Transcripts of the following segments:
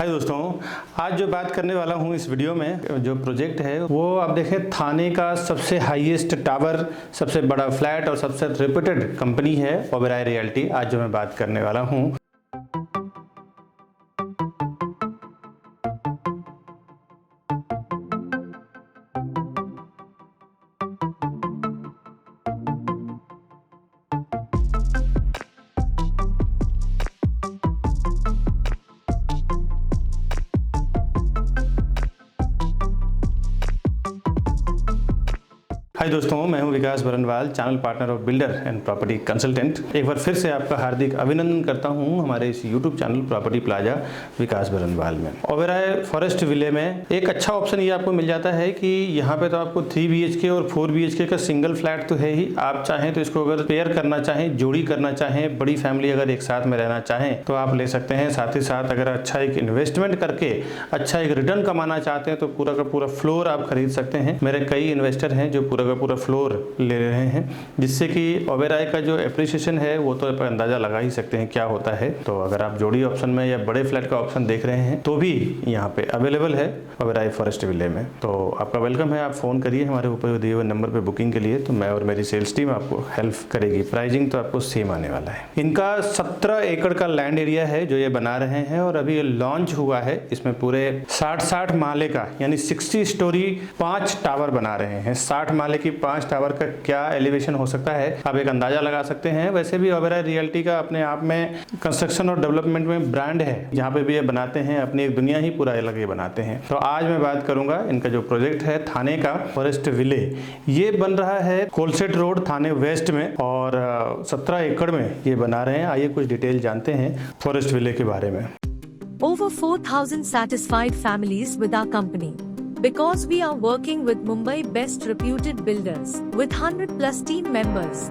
हाय दोस्तों, आज जो बात करने वाला हूँ इस वीडियो में जो प्रोजेक्ट है वो आप देखें थाने का सबसे हाईएस्ट टावर, सबसे बड़ा फ्लैट और सबसे रेप्यूटेड कंपनी है ओबेरॉय रियल्टी। आज जो मैं बात करने वाला हूँ हाय दोस्तों, मैं हूं Vikas Barnwal, channel partner of builder and property consultant. एक बार फिर से आपका हार्दिक अभिनंदन करता हूं हमारे इस YouTube channel property plaza Vikas Barnwal में। ओबेरॉय फॉरेस्ट विले में एक अच्छा ऑप्शन ये आपको मिल जाता है कि यहाँ पे तो आपको 3 BHK और 4 BHK का सिंगल फ्लैट तो है ही। आप चाहें तो इसको अगर पेयर करना चाहें, जोड़ी करना चाहें, बड़ी फैमिली अगर एक साथ में रहना चाहें तो आप ले सकते हैं। साथ ही साथ अगर अच्छा एक इन्वेस्टमेंट करके अच्छा एक रिटर्न कमाना चाहते हैं तो पूरा का पूरा फ्लोर आप खरीद सकते हैं। मेरे कई इन्वेस्टर हैं जो पूरा फ्लोर ले रहे हैं, जिससे कि ओबेरॉय का जो एप्रिसिएशन है वो तो आप अंदाजा लगा ही सकते हैं क्या होता है। तो अगर आप जोड़ी ऑप्शन में या बड़े फ्लैट का ऑप्शन देख रहे हैं तो भी यहाँ पे अवेलेबल है ओबेरॉय फॉरेस्ट विले में। तो आपका वेलकम है, आप फोन करिए हमारे ऊपर दिए हुए नंबर पे बुकिंग के लिए, तो मैं और मेरी सेल्स टीम आपको हेल्प करेगी। प्राइसिंग तो आपको सेम आने वाला है। इनका 17 एकड़ का लैंड एरिया है जो ये बना रहे हैं और अभी ये लॉन्च हुआ है। इसमें पूरे 60 माले का यानी 60 स्टोरी 5 टावर बना रहे हैं। 60 माले की 5 टावर का क्या एलिवेशन हो सकता है आप एक अंदाजा लगा सकते हैं। वैसे भी ओबेरॉय रियल्टी का अपने आप में कंस्ट्रक्शन और डेवलपमेंट में ब्रांड है, जहां पे भी ये बनाते हैं अपनी एक दुनिया ही पूरा अलग ये बनाते हैं। तो आज मैं बात करूंगा इनका जो प्रोजेक्ट है थाने का फॉरेस्ट विले, ये बन रहा है कोलसेट रोड थाने वेस्ट में और 17 एकड़ में ये बना रहे हैं। आइए कुछ डिटेल जानते हैं फॉरेस्ट विले के बारे में। Over 4,000 satisfied families with our company. Because we are working with Mumbai best reputed builders with 100+ team members.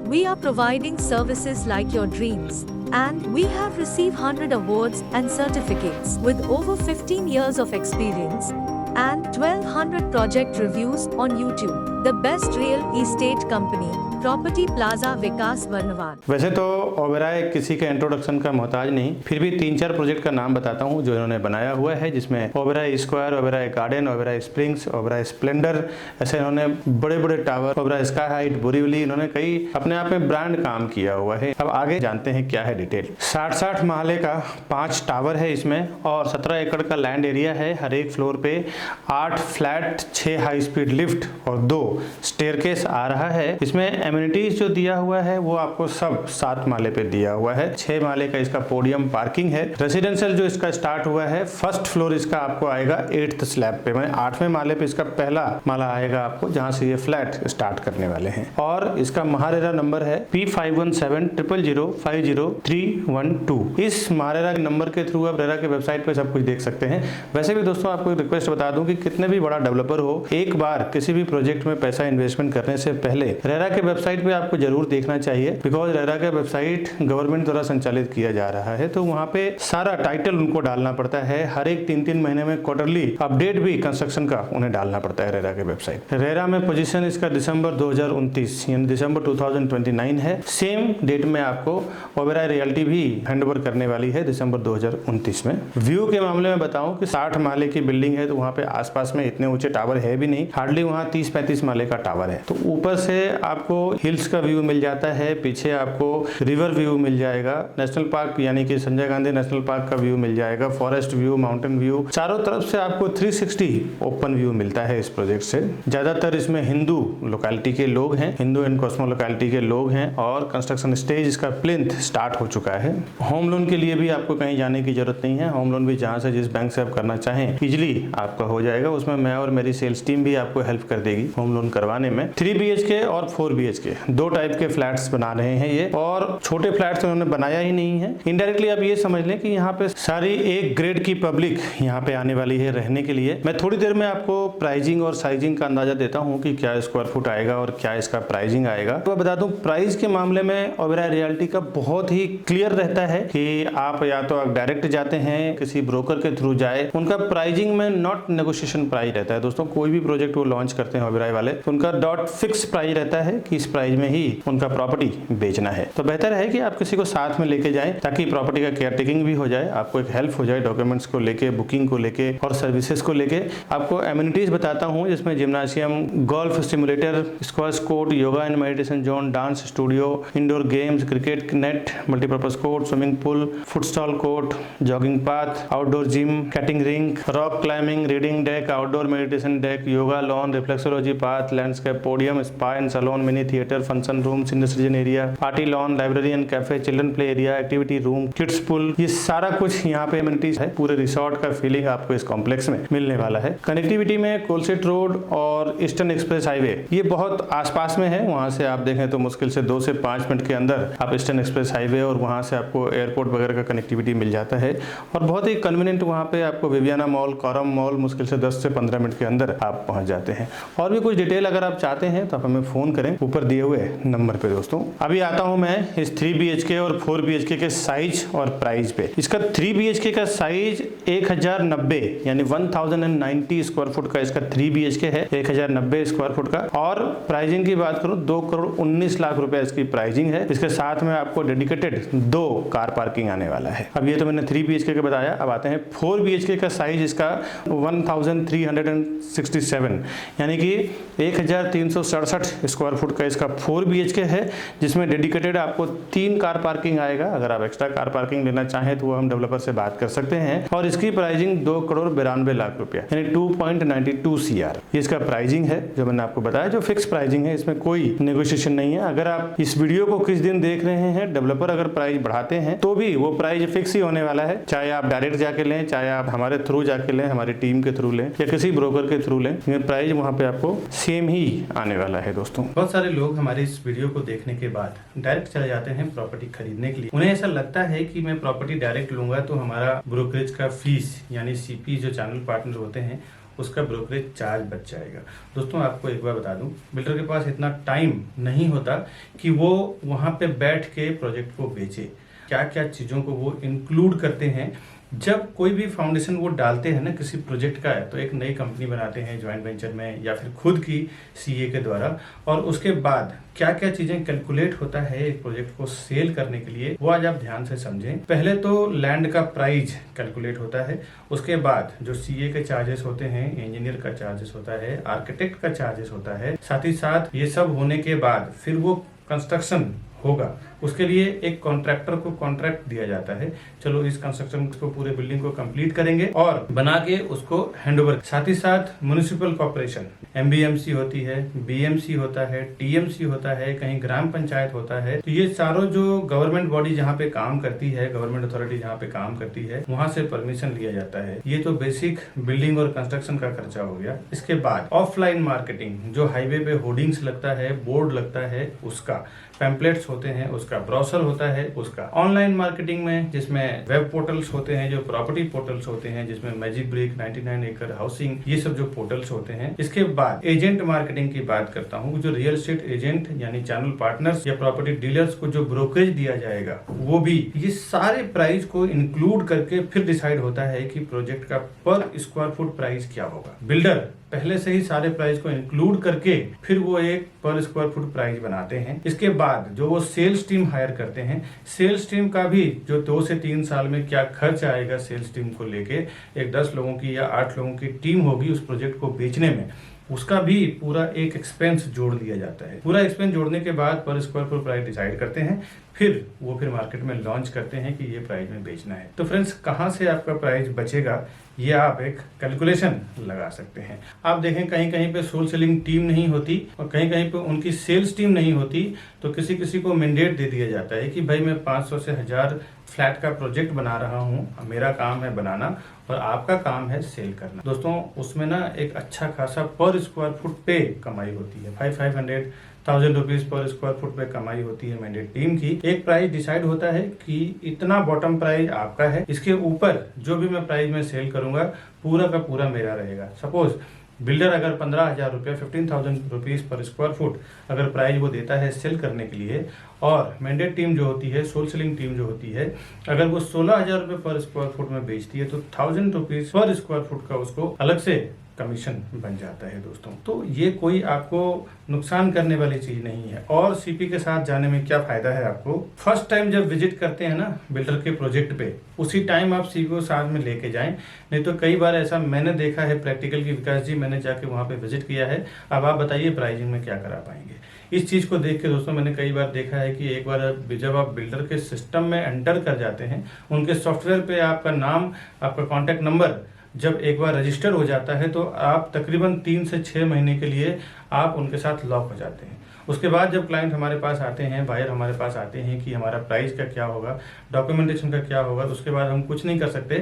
We are providing services like your dreams. And we have received 100 awards and certificates with over 15 years of experience and 1200 project reviews on YouTube. The best real estate company, property plaza Vikas Barnwal. वैसे तो ओबेरॉय किसी के introduction का मोहताज नहीं, फिर भी 3-4 project का नाम बताता हूं जो इन्होंने बनाया हुआ है, जिसमें Oberoi square, Oberoi garden, Oberoi springs, Oberoi Splendor, ऐसे इन्होंने बड़े बड़े tower, Oberoi sky height, Borivali, इन्होंने कई अपने आप में ब्रांड काम किया हुआ है। अब आगे जानते हैं क्या है डिटेल। 60 महले का 5 टावर है इसमें और 17 एकड़ का लैंड एरिया है। हर एक फ्लोर पे 8 फ्लैट, 6 हाई स्पीड लिफ्ट और 2 स्टेयरकेस आ रहा है। इसमें एमिनिटीज जो दिया हुआ है वो आपको सब 7 माले पे दिया हुआ है। 6 माले का इसका पोडियम पार्किंग है। रेसिडेंशियल जो इसका स्टार्ट हुआ है, फर्स्ट फ्लोर इसका आपको आएगा 8th स्लैब पे, मैंने 8वें माले पे इसका पहला माला आएगा आपको, जहां से ये फ्लैट स्टार्ट करने वाले हैं। और इसका महारेरा नंबर है P517000500312। इस महारेरा नंबर के थ्रू आप रेरा के वेबसाइट पे सब कुछ देख सकते हैं। वैसे भी दोस्तों आपको रिक्वेस्ट बता दूं कि कितने भी बड़ा डेवलपर हो, एक बार किसी भी प्रोजेक्ट में पैसा इन्वेस्टमेंट करने से पहले रेरा के वेबसाइट पे आपको जरूर देखना चाहिए, बिकॉज रेरा का वेबसाइट गवर्नमेंट द्वारा संचालित किया जा रहा है। तो वहां पे सारा टाइटल उनको डालना पड़ता है। हर एक 3-3 महीने में क्वार्टरली अपडेट भी कंस्ट्रक्शन का उन्हें डालना पड़ता है रेरा के वेबसाइट। रेरा में पोजीशन इसका दिसंबर 2029 यानी दिसंबर 2029 है। सेम डेट में आपको ओबेरॉय रियल्टी भी हैंडओवर करने वाली है दिसंबर 2029 में। व्यू के मामले में बताऊं कि 60 माले की बिल्डिंग है, तो वहां पे आसपास में इतने ऊंचे टावर है भी नहीं, हार्डली वहां 30-35 माले का टावर है। तो ऊपर से आपको हिल्स का व्यू मिल जाता है, पीछे आपको रिवर व्यू मिल जाएगा, नेशनल पार्क यानी कि संजय गांधी नेशनल पार्क का व्यू मिल जाएगा, फॉरेस्ट व्यू, माउंटेन व्यू, चारों तरफ से आपको 360 ओपन व्यू मिलता है इस प्रोजेक्ट से। ज्यादातर इसमें हिंदू लोकेलिटी के लोग हैं, हिंदू एंड कॉस्मो लोकेलिटी के लोग हैं और कंस्ट्रक्शन स्टेज इसका प्लिंथ स्टार्ट हो चुका है। होम लोन के लिए भी आपको कहीं जाने की जरूरत नहीं है। होम लोन भी जहां से जिस बैंक से आप करना चाहें इजिली आपका हो जाएगा। उसमें मैं और मेरी सेल्स टीम भी आपको हेल्प कर देगी होम लोन करवाने में। 3 BHK और 4 BHK 2 टाइप के फ्लैट्स बना रहे हैं ये, और छोटे फ्लैट्स उन्होंने बनाया ही नहीं है। इनडायरेक्टली आप ये समझ लें कि यहाँ पे सारी एक ग्रेड की पब्लिक यहाँ पे आने वाली है रहने के लिए। मैं थोड़ी देर में आपको प्राइसिंग और साइजिंग का अंदाजा देता हूँ कि क्या स्क्वायर फुट आएगा और क्या इसका प्राइसिंग आएगा। तो बता दूं प्राइस के मामले में ओबेरॉय रियल्टी का बहुत ही क्लियर रहता है कि आप या तो आप डायरेक्ट जाते हैं, किसी ब्रोकर के थ्रू जाए, उनका प्राइसिंग में नॉट नेगोशिएशन प्राइस रहता है। दोस्तों कोई भी प्रोजेक्ट वो लॉन्च करते हैं ओबेरॉय वाले, उनका डॉट फिक्स प्राइस रहता है कि इस प्राइस में ही उनका प्रॉपर्टी बेचना है। तो बेहतर है कि आप किसी को साथ में लेके जाएं ताकि प्रॉपर्टी का केयर टेकिंग भी हो जाए, आपको एक हेल्प हो जाए डॉक्यूमेंट्स को लेके, बुकिंग को लेके और सर्विसेज को लेके। आपको एमिनिटीज बताता हूँ जिसमें gymnasium, golf simulator, squash court, yoga and meditation zone, dance studio, indoor games, cricket net, multipurpose court, swimming pool, futsal court, jogging path, outdoor gym, skating ring, rock climbing, reading deck, outdoor meditation deck, yoga lawn, reflexology path, landscape podium, spa and salon, mini theatre, function room, senior citizen area, party lawn, library and cafe, children play area, activity room, kids pool, ये सारा कुछ यहाँ पे amenities है। पूरे resort का feeling आपको इस कॉम्प्लेक्स में मिलने वाला है। कनेक्टिविटी में कोलसेट रोड और ईस्टर्न एक्सप्रेस हाईवे ये बहुत आसपास में है। वहां से आप देखें तो मुश्किल से 2 से 5 मिनट के अंदर आप ईस्टर्न एक्सप्रेस हाईवे और वहां से आपको एयरपोर्ट वगैरह का कनेक्टिविटी मिल जाता है और बहुत ही कन्वीनियंट वहां पे आपको विवियाना मॉल, कॉरम मॉल मुश्किल से 10 से 15 मिनट के अंदर आप पहुंच जाते हैं। और भी कुछ डिटेल अगर आप चाहते हैं तो आप हमें फोन करें ऊपर दिए हुए नंबर पे। दोस्तों अभी आता हूं मैं इस 3 BHK और 4 BHK के साइज और प्राइस पे। इसका 3 BHK का साइज 1090 यानी 1090 स्क्वायर फुट का इसका 3 BHK है, 1090 स्क्वायर फुट का। और प्राइसिंग की बात करूं 2,19,00,000 रुपए इसकी प्राइसिंग है। इसके साथ में आपको डेडिकेटेड 2 कार पार्किंग आने वाला है। अब ये तो मैंने 3 BHK का बताया। अब आते हैं 4 BHK का साइज इसका 1367 यानी कि 1367 स्क्वायर फुट का इसका 4 BHK है, जिसमें डेडिकेटेड आपको 3 कार पार्किंग आएगा। अगर आप एक्स्ट्रा कार पार्किंग लेना चाहें तो वो हम डेवलपर से बात कर सकते हैं। और इसकी प्राइसिंग 2,92,00,000 रुपया यानी 2.92 CR ये इसका प्राइसिंग है जो मैंने आपको बताया, जो फिक्स प्राइसिंग है। इसमें कोई नेगोशिएशन नहीं है। अगर आप इस वीडियो को किस दिन देख रहे हैं, डेवलपर अगर प्राइस बढ़ाते हैं तो भी वो प्राइस फिक्स ही होने वाला है। चाहे आप डायरेक्ट जाके लें, चाहे आप हमारे थ्रू जाके लें, हमारी टीम के थ्रू लें या किसी ब्रोकर के थ्रू लें, प्राइस वहां पे आपको सेम ही आने वाला है। दोस्तों बहुत सारे लोग हमारे इस वीडियो को देखने के बाद डायरेक्ट चले जाते हैं प्रॉपर्टी खरीदने के लिए। उन्हें ऐसा लगता है कि मैं प्रॉपर्टी डायरेक्ट लूंगा तो हमारा ब्रोकरेज का फीस यानी CP जो चैनल पार्टनर होते हैं उसका ब्रोकरेज चार्ज बच जाएगा। दोस्तों आपको एक बार बता दूं, बिल्डर के पास इतना टाइम नहीं होता कि वो वहां पे बैठ के प्रोजेक्ट को बेचे। क्या क्या चीजों को वो इंक्लूड करते हैं जब कोई भी फाउंडेशन वो डालते हैं ना किसी प्रोजेक्ट का है, तो एक नई कंपनी बनाते हैं ज्वाइंट वेंचर में या फिर खुद की CA के द्वारा, और उसके बाद क्या क्या चीजें कैलकुलेट होता है एक प्रोजेक्ट को सेल करने के लिए, वो आज आप ध्यान से समझें। पहले तो लैंड का प्राइस कैलकुलेट होता है, उसके बाद जो CA के चार्जेस होते हैं, इंजीनियर का चार्जेस होता है, आर्किटेक्ट का चार्जेस होता है, साथ ही साथ ये सब होने के बाद फिर वो कंस्ट्रक्शन होगा। उसके लिए एक कॉन्ट्रैक्टर को कॉन्ट्रैक्ट दिया जाता है, चलो इस कंस्ट्रक्शन को पूरे बिल्डिंग को कंप्लीट करेंगे और बना के उसको हैंडओवर। साथ ही साथ म्युनिसिपल कॉर्पोरेशन MBMC होती है, BMC होता है, TMC होता है, कहीं ग्राम पंचायत होता है। तो ये सारों जो गवर्नमेंट बॉडी जहाँ पे काम करती है, गवर्नमेंट अथॉरिटी जहाँ पे काम करती है, वहां से परमिशन लिया जाता है। ये तो बेसिक बिल्डिंग और कंस्ट्रक्शन का खर्चा हो गया। इसके बाद ऑफलाइन मार्केटिंग, जो हाईवे पे होर्डिंग्स लगता है, बोर्ड लगता है, उसका पैम्पलेट्स होते हैं, उसका ब्रोशर होता है, उसका ऑनलाइन मार्केटिंग में जिसमें वेब पोर्टल्स होते हैं, जो प्रॉपर्टी पोर्टल्स होते हैं, जिसमें मैजिक ब्रिक, 99 एकड़ हाउसिंग, ये सब जो पोर्टल्स होते हैं। इसके बाद एजेंट मार्केटिंग की बात करता हूँ, जो रियल एस्टेट एजेंट यानी चैनल पार्टनर्स या प्रॉपर्टी डीलर्स को जो ब्रोकरेज दिया जाएगा वो भी। ये सारे प्राइस को इंक्लूड करके फिर डिसाइड होता है कि प्रोजेक्ट का पर स्क्वायर फुट प्राइस क्या होगा। बिल्डर पहले से ही सारे प्राइस को इंक्लूड करके फिर वो एक पर स्क्वायर फुट प्राइस बनाते हैं। इसके बाद जो वो सेल्स टीम हायर करते हैं, सेल्स टीम का भी जो 2 से 3 साल में क्या खर्च आएगा सेल्स टीम को लेके, एक 10 लोगों की या 8 लोगों की टीम होगी उस प्रोजेक्ट को बेचने में, उसका भी पूरा एक एक्सपेंस जोड़ दिया जाता है। पूरा एक्सपेंस जोड़ने के बाद पर स्क्वायर फुट प्राइस डिसाइड करते हैं, फिर मार्केट में लॉन्च करते हैं कि ये प्राइस में बेचना है। तो फ्रेंड्स कहाँ से आपका प्राइस बचेगा ये आप एक कैलकुलेशन लगा सकते हैं। आप देखें कहीं कहीं पे सोल सेलिंग टीम नहीं होती और कहीं कहीं पे उनकी सेल्स टीम नहीं होती, तो किसी किसी को मैंडेट दे दिया जाता है कि भाई मैं 500 से 1000 फ्लैट का प्रोजेक्ट बना रहा हूँ, मेरा काम है बनाना और आपका काम है सेल करना। दोस्तों उसमें ना एक अच्छा खासा पर स्क्वायर फुट पे कमाई होती है, 500,000 रुपीज पर स्क्वायर फुट पे कमाई होती है मैंडेट टीम की। एक प्राइस डिसाइड होता है कि इतना बॉटम प्राइस आपका है, इसके ऊपर जो भी मैं प्राइस में सेल करूंगा पूरा का पूरा मेरा रहेगा। सपोज बिल्डर अगर 15,000 रुपया 15,000 रुपीज पर स्क्वायर फुट अगर प्राइस वो देता है सेल करने के लिए और मैंडेट टीम जो होती है, सोल सेलिंग टीम जो होती है, अगर वो 16,000 रुपये पर स्क्वायर फुट में बेचती है तो 1000 रुपीज पर स्क्वायर फुट का उसको अलग से कमीशन बन जाता है दोस्तों। तो ये कोई आपको नुकसान करने वाली चीज नहीं है। और सीपी के साथ जाने में क्या फायदा है आपको, फर्स्ट टाइम जब विजिट करते हैं ना बिल्डर के प्रोजेक्ट पे, उसी टाइम आप सीपी को साथ में लेके जाएं। नहीं तो कई बार ऐसा मैंने देखा है प्रैक्टिकल की, विकास जी मैंने जाके वहाँ पे विजिट किया है, अब आप बताइए प्राइसिंग में क्या करा पाएंगे। इस चीज को देख के दोस्तों मैंने कई बार देखा है कि एक बार जब आप बिल्डर के सिस्टम में एंटर कर जाते हैं, उनके सॉफ्टवेयर पे आपका नाम, आपका कॉन्टैक्ट नंबर जब एक बार रजिस्टर हो जाता है तो आप तकरीबन 3 से 6 महीने के लिए आप उनके साथ लॉक हो जाते हैं। उसके बाद जब क्लाइंट हमारे पास आते हैं, बायर हमारे पास आते हैं कि हमारा प्राइस का क्या होगा, डॉक्यूमेंटेशन का क्या होगा, उसके बाद हम कुछ नहीं कर सकते,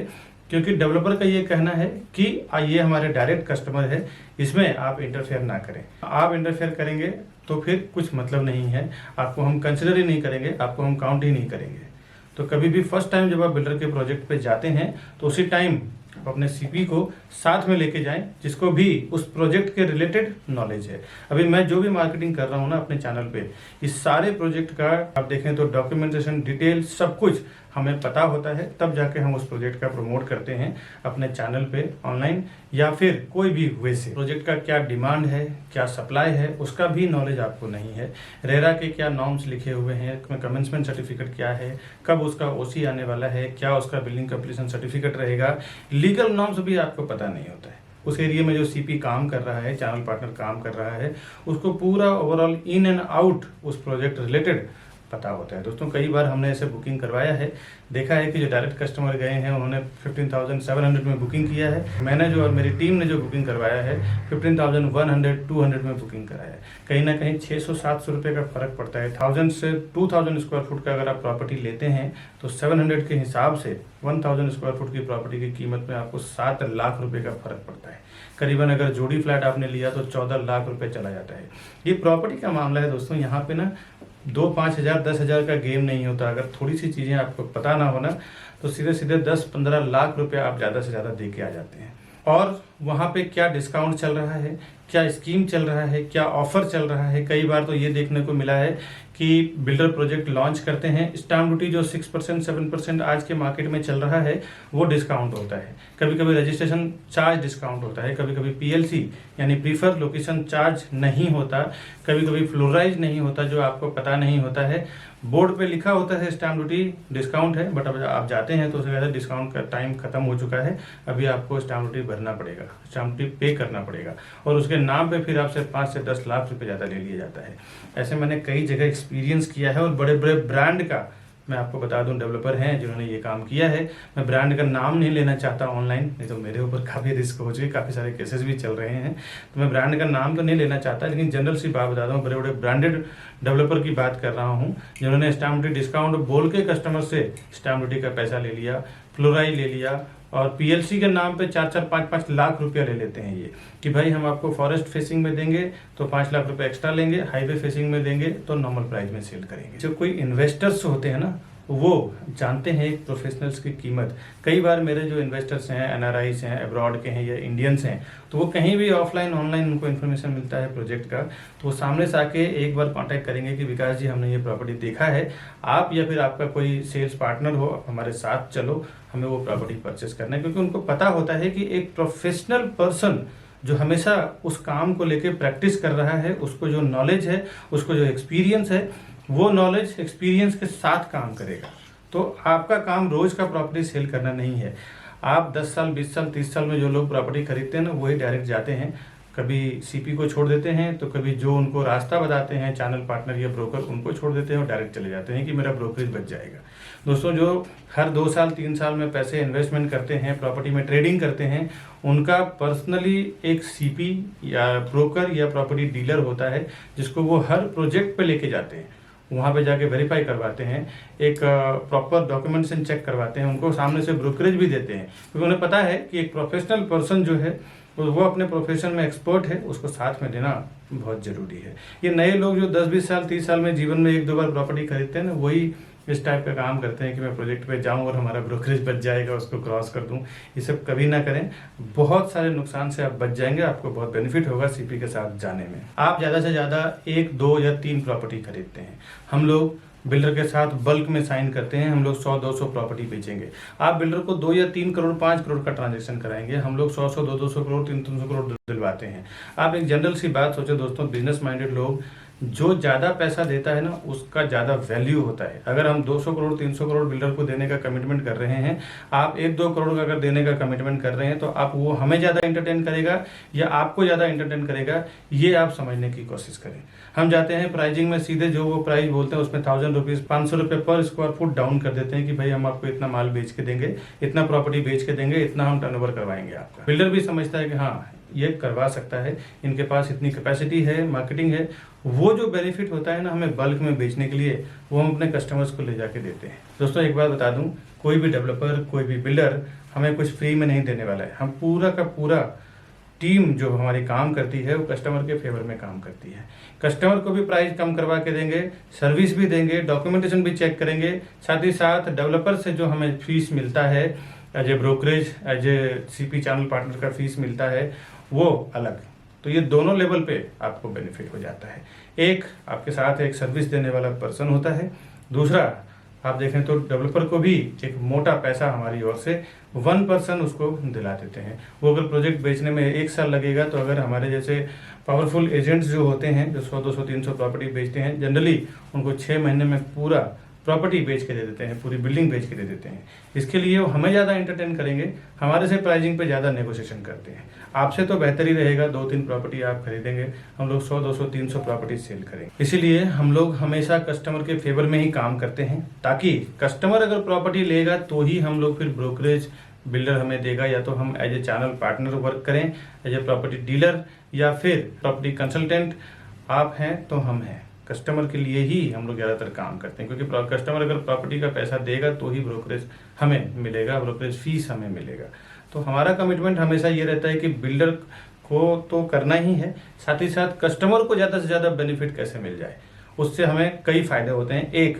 क्योंकि डेवलपर का ये कहना है कि ये हमारे डायरेक्ट कस्टमर है, इसमें आप इंटरफेयर ना करें। आप इंटरफेयर करेंगे तो फिर कुछ मतलब नहीं है, आपको हम कंसिडर ही नहीं करेंगे, आपको हम काउंट ही नहीं करेंगे। तो कभी भी फर्स्ट टाइम जब आप बिल्डर के प्रोजेक्ट पे जाते हैं तो उसी टाइम आप अपने सीपी को साथ में लेके जाएं, जिसको भी उस प्रोजेक्ट के रिलेटेड नॉलेज है। अभी मैं जो भी मार्केटिंग कर रहा हूँ ना अपने चैनल पे, इस सारे प्रोजेक्ट का आप देखें तो डॉक्यूमेंटेशन, डिटेल सब कुछ हमें पता होता है, तब जाके हम उस प्रोजेक्ट का प्रमोट करते हैं अपने चैनल पे ऑनलाइन या फिर कोई भी वे से। प्रोजेक्ट का क्या डिमांड है, क्या सप्लाई है, उसका भी नॉलेज आपको नहीं है। रेरा के क्या नॉर्म्स लिखे हुए हैं, कमेंसमेंट सर्टिफिकेट क्या है, कब उसका ओसी आने वाला है, क्या उसका बिल्डिंग कंप्लीशन सर्टिफिकेट रहेगा, लीगल नॉर्म्स भी आपको पता नहीं होता है। उस एरिया में जो सीपी काम कर रहा है, चैनल पार्टनर काम कर रहा है, उसको पूरा ओवरऑल इन एंड आउट उस प्रोजेक्ट रिलेटेड पता होता है। दोस्तों कई बार हमने ऐसे बुकिंग करवाया है, देखा है कि जो डायरेक्ट कस्टमर गए हैं उन्होंने 15,700 में बुकिंग किया है, मैंने जो और मेरी टीम ने जो बुकिंग करवाया है 15,100, 200 में बुकिंग कराया है। कहीं ना कहीं 600-700 रुपये का फर्क पड़ता है। 1000 से 2000 स्क्वायर फुट का अगर आप प्रॉपर्टी लेते हैं तो 700 के हिसाब से 1000 स्क्वायर फुट की प्रॉपर्टी की कीमत में आपको 7 लाख रुपए का फर्क पड़ता है। करीबन अगर जोड़ी फ्लैट आपने लिया तो 14 लाख रुपए चला जाता है। ये प्रॉपर्टी का मामला है दोस्तों, यहाँ पे ना 2-5 हज़ार 10 हज़ार का गेम नहीं होता। अगर थोड़ी सी चीज़ें आपको पता ना हो ना तो सीधे सीधे 10-15 लाख रुपए आप ज़्यादा से ज़्यादा दे के आ जाते हैं। और वहाँ पे क्या डिस्काउंट चल रहा है, क्या स्कीम चल रहा है, क्या ऑफर चल रहा है। कई बार तो ये देखने को मिला है कि बिल्डर प्रोजेक्ट लॉन्च करते हैं, स्टाम्प ड्यूटी जो 6% 7% आज के मार्केट में चल रहा है वो डिस्काउंट होता है। कभी कभी रजिस्ट्रेशन चार्ज डिस्काउंट होता है, कभी कभी पीएलसी यानी प्रीफर लोकेशन चार्ज नहीं होता, कभी कभी फ्लोराइज नहीं होता, जो आपको पता नहीं होता है। बोर्ड पे लिखा होता है स्टाम्प ड्यूटी डिस्काउंट है, बट अब आप जाते हैं तो उसके बाद डिस्काउंट का टाइम खत्म हो चुका है, अभी आपको स्टाम्प ड्यूटी भरना पड़ेगा, स्टाम्प ड्यूटी पे करना पड़ेगा और उसके नाम पे फिर आपसे 5 से 10 लाख रुपए ज़्यादा ले लिया जाता है। ऐसे मैंने कई जगह एक्सपीरियंस किया है और बड़े बड़े ब्रांड का मैं आपको बता दूं डेवलपर हैं जिन्होंने ये काम किया है। मैं ब्रांड का नाम नहीं लेना चाहता ऑनलाइन, नहीं तो मेरे ऊपर काफ़ी रिस्क हो चुके, काफ़ी सारे केसेस भी चल रहे हैं, तो मैं ब्रांड का नाम तो नहीं लेना चाहता, लेकिन जनरल सी बात बता दूँ, बड़े बड़े ब्रांडेड डेवलपर की बात कर रहा हूँ जिन्होंने स्टाम्प ड्यूटी डिस्काउंट बोल के कस्टमर से स्टाम्प ड्यूटी का पैसा ले लिया, फ्लोराइज ले लिया और पीएलसी के नाम पे 4-4, 5-5 लाख रुपया ले लेते हैं ये कि भाई हम आपको फॉरेस्ट फेसिंग में देंगे तो 5 लाख रुपए एक्स्ट्रा लेंगे, हाईवे फेसिंग में देंगे तो नॉर्मल प्राइस में सेल करेंगे। जो कोई इन्वेस्टर्स होते हैं ना वो जानते हैं एक प्रोफेशनल्स की कीमत। कई बार मेरे जो इन्वेस्टर्स हैं, एनआरआईस हैं, अब्रॉड के हैं या इंडियंस हैं, तो वो कहीं भी ऑफलाइन ऑनलाइन उनको इन्फॉर्मेशन मिलता है प्रोजेक्ट का, तो वो सामने से आके एक बार कांटेक्ट करेंगे कि विकास जी हमने ये प्रॉपर्टी देखा है, आप या फिर आपका कोई सेल्स पार्टनर हो हमारे साथ चलो, हमें वो प्रॉपर्टी परचेस करना है। क्योंकि उनको पता होता है कि एक प्रोफेशनल पर्सन जो हमेशा उस काम को लेके प्रैक्टिस कर रहा है, उसको जो नॉलेज है, उसको जो एक्सपीरियंस है, वो नॉलेज एक्सपीरियंस के साथ काम करेगा। तो आपका काम रोज का प्रॉपर्टी सेल करना नहीं है। आप 10 साल 20 साल 30 साल में जो लोग प्रॉपर्टी खरीदते हैं ना वही डायरेक्ट जाते हैं, कभी सीपी को छोड़ देते हैं तो कभी जो उनको रास्ता बताते हैं चैनल पार्टनर या ब्रोकर उनको छोड़ देते हैं और डायरेक्ट चले जाते हैं कि मेरा ब्रोकरेज बच जाएगा। दोस्तों जो हर 2 साल 3 साल में पैसे इन्वेस्टमेंट करते हैं, प्रॉपर्टी में ट्रेडिंग करते हैं, उनका पर्सनली एक सीपी या ब्रोकर या प्रॉपर्टी डीलर होता है जिसको वो हर प्रोजेक्ट पे लेके जाते हैं, वहाँ पे जाके वेरीफाई करवाते हैं, एक प्रॉपर डॉक्यूमेंटेशन चेक करवाते हैं, उनको सामने से ब्रोकरेज भी देते हैं, क्योंकि उन्हें पता है कि एक प्रोफेशनल पर्सन जो है वो अपने प्रोफेशन में एक्सपर्ट है, उसको साथ में देना बहुत ज़रूरी है। ये नए लोग जो 10-20 साल 30 साल में जीवन में 1-2 बार प्रॉपर्टी खरीदते हैं ना, वही इस टाइप का काम करते हैं कि मैं प्रोजेक्ट पे जाऊं और हमारा ब्रोकरेज बच जाएगा, उसको क्रॉस कर दूं। ये सब कभी ना करें, बहुत सारे नुकसान से आप बच जाएंगे, आपको बहुत बेनिफिट होगा सीपी के साथ जाने में। आप ज़्यादा से ज़्यादा 1, 2 या 3 प्रॉपर्टी खरीदते हैं। हम लोग बिल्डर के साथ बल्क में साइन करते हैं, हम लोग 100-200 प्रॉपर्टी बेचेंगे। आप बिल्डर को 2 या 3 करोड़ 5 करोड़ का ट्रांजैक्शन कराएंगे, हम लोग 100-100 200 करोड़ 300 करोड़ दिलवाते हैं। आप एक जनरल सी बात सोचो दोस्तों, बिजनेस माइंडेड लोग, जो ज़्यादा पैसा देता है ना उसका ज़्यादा वैल्यू होता है। अगर हम 200 करोड़ 300 करोड़ बिल्डर को देने का कमिटमेंट कर रहे हैं, आप 1-2 करोड़ का अगर देने का कमिटमेंट कर रहे हैं, तो आप वो हमें ज़्यादा एंटरटेन करेगा या आपको ज़्यादा एंटरटेन करेगा, ये आप समझने की कोशिश करें। हम जाते हैं प्राइजिंग में सीधे जो वो प्राइस बोलते हैं उसमें 1000 रुपीज़ 500 रुपये पर स्क्वायर फुट डाउन कर देते हैं कि भाई हम आपको इतना माल बेच के देंगे, इतना प्रॉपर्टी बेच के देंगे, इतना हम टर्नओवर करवाएंगे आपका। बिल्डर भी समझता है कि हाँ ये करवा सकता है, इनके पास इतनी कैपेसिटी है, मार्केटिंग है। वो जो बेनिफिट होता है ना हमें बल्क में बेचने के लिए, वो हम अपने कस्टमर्स को ले जाके देते हैं। दोस्तों एक बात बता दूं, कोई भी डेवलपर, कोई भी बिल्डर हमें कुछ फ्री में नहीं देने वाला है। हम पूरा का पूरा टीम जो हमारी काम करती है वो कस्टमर के फेवर में काम करती है। कस्टमर को भी प्राइस कम करवा के देंगे, सर्विस भी देंगे, डॉक्यूमेंटेशन भी चेक करेंगे, साथ ही साथ डेवलपर से जो हमें फीस मिलता है as a brokerage, as a CP channel partner का फीस मिलता है, वो अलग। तो ये दोनों लेवल पे आपको बेनिफिट हो जाता है। एक आपके साथ एक सर्विस देने वाला पर्सन होता है, दूसरा आप देखें तो डेवलपर को भी एक मोटा पैसा हमारी ओर से 1% उसको दिला देते हैं। वो अगर प्रोजेक्ट बेचने में 1 साल लगेगा, तो अगर हमारे जैसे पावरफुल एजेंट्स जो होते हैं जो 100-200 300 प्रॉपर्टी बेचते हैं, जनरली उनको 6 महीने में पूरा प्रॉपर्टी बेच के दे देते हैं, पूरी बिल्डिंग बेच के दे देते हैं। इसके लिए वो हमें ज़्यादा एंटरटेन करेंगे, हमारे से प्राइसिंग पे ज़्यादा नेगोशिएशन करते हैं। आपसे तो बेहतर ही रहेगा 2-3 प्रॉपर्टी आप खरीदेंगे, हम लोग 100-200 300 प्रॉपर्टी सेल करेंगे। इसीलिए हम लोग हमेशा कस्टमर के फेवर में ही काम करते हैं, ताकि कस्टमर अगर प्रॉपर्टी लेगा तो ही हम लोग फिर ब्रोकरेज बिल्डर हमें देगा, या तो हम as a channel partner work करें, एज ए प्रॉपर्टी डीलर, या फिर प्रॉपर्टी कंसल्टेंट आप हैं तो हम हैं। कस्टमर के लिए ही हम लोग ज़्यादातर काम करते हैं, क्योंकि कस्टमर अगर प्रॉपर्टी का पैसा देगा तो ही ब्रोकरेज हमें मिलेगा, ब्रोकरेज फीस हमें मिलेगा। तो हमारा कमिटमेंट हमेशा ये रहता है कि बिल्डर को तो करना ही है, साथ ही साथ कस्टमर को ज़्यादा से ज़्यादा बेनिफिट कैसे मिल जाए, उससे हमें कई फ़ायदे होते हैं। एक,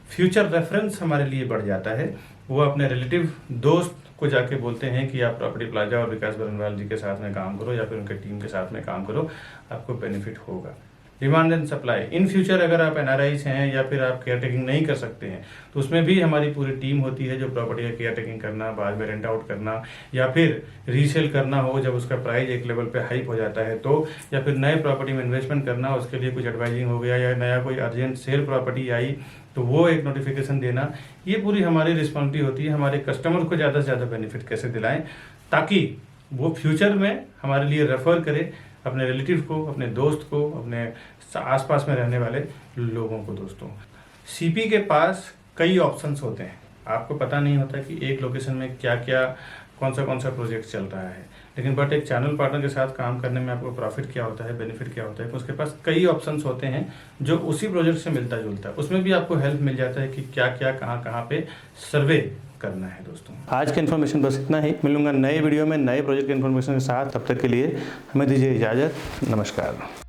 फ्यूचर रेफरेंस हमारे लिए बढ़ जाता है। वो अपने रिलेटिव दोस्त को जाके बोलते हैं कि आप प्रॉपर्टी प्लाजा और विकास बरनवाल जी के साथ में काम करो, या फिर उनके टीम के साथ में काम करो, आपको बेनिफिट होगा। Demand and supply, in future अगर आप एनआरआईज हैं या फिर आप केयर टेकिंग नहीं कर सकते हैं, तो उसमें भी हमारी पूरी टीम होती है जो प्रॉपर्टी का केयर टेकिंग करना, बाद में रेंट आउट करना, या फिर रीसेल करना हो जब उसका प्राइस एक लेवल पे हाइप हो जाता है तो, या फिर नए प्रॉपर्टी में इन्वेस्टमेंट करना, उसके लिए कुछ एडवाइजिंग हो गया, या नया कोई अर्जेंट सेल प्रॉपर्टी आई तो वो एक नोटिफिकेशन देना, ये पूरी हमारी रिस्पॉन्सिबिलिटी होती है। हमारे कस्टमर को ज़्यादा से ज़्यादा बेनिफिट कैसे दिलाएं, ताकि वो फ्यूचर में हमारे लिए रेफर करे अपने रिलेटिव को, अपने दोस्त को, अपने आसपास में रहने वाले लोगों को। दोस्तों सीपी के पास कई ऑप्शंस होते हैं, आपको पता नहीं होता कि एक लोकेशन में क्या क्या कौन सा प्रोजेक्ट चल रहा है, लेकिन बट एक चैनल पार्टनर के साथ काम करने में आपको प्रॉफिट क्या होता है, बेनिफिट क्या होता है, उसके पास कई ऑप्शंस होते हैं जो उसी प्रोजेक्ट से मिलता जुलता है। उसमें भी आपको हेल्प मिल जाता है कि क्या क्या कहाँ पे सर्वे करना है। दोस्तों आज का इन्फॉर्मेशन बस इतना ही, मिलूंगा नए वीडियो में नए प्रोजेक्ट के इन्फॉर्मेशन के साथ। तब तक के लिए हमें दीजिए इजाज़त, नमस्कार।